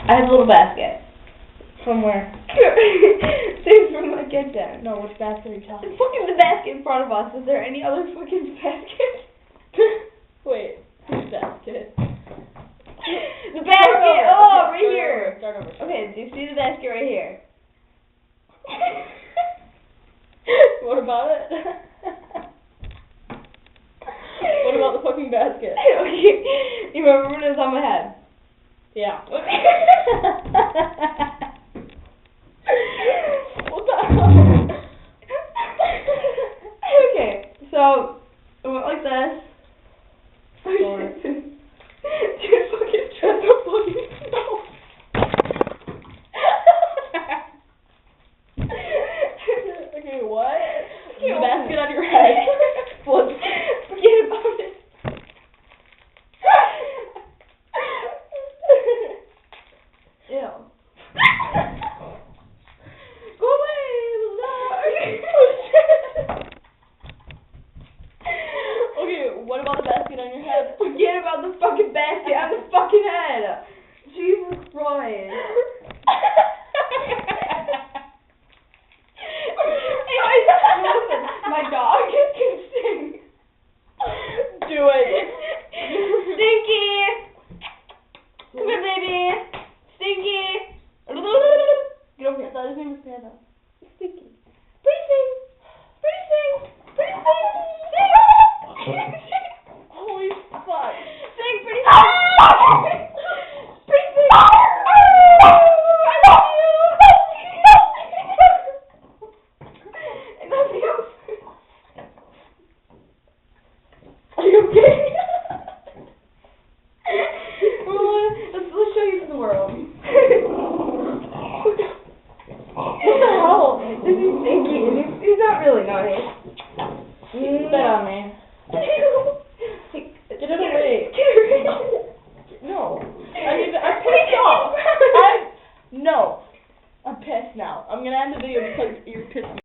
I have a little basket. From where? Things from my kitchen. No, which basket are you talking It's fucking the basket in front of us. Is there any other fucking basket? Wait, which basket? The basket! Oh, right here! Start over. Okay, do you see the basket right here? What about it? What about the fucking basket? Okay. You remember when it was on my head? Yeah. What the hell? Okay, so it went like this. Sorry. Dude, fucking shut the fucking mouth. Okay, what? Okay, The basket on your head. Well, forget about it. Ew. Go away, Okay, what about the basket on your head? forget about the fucking basket on the fucking head. Jesus Christ. Listen, my dog can sing. Do it. Stinky. Come here, baby. Stinky. Get over here. I thought his name was Panda. Stinky. Pretty sing. Pretty sing. Pretty sing. Sing. Holy fuck. Sing pretty sing. Pretty sing. I love you. I love you. Are you okay? Let's show you to the world. What the hell? This is Stinky. He's not really nice. Spit on me. Get it away. No. I'm pissed off. No. I'm pissed now. I'm gonna end the video because you're pissed.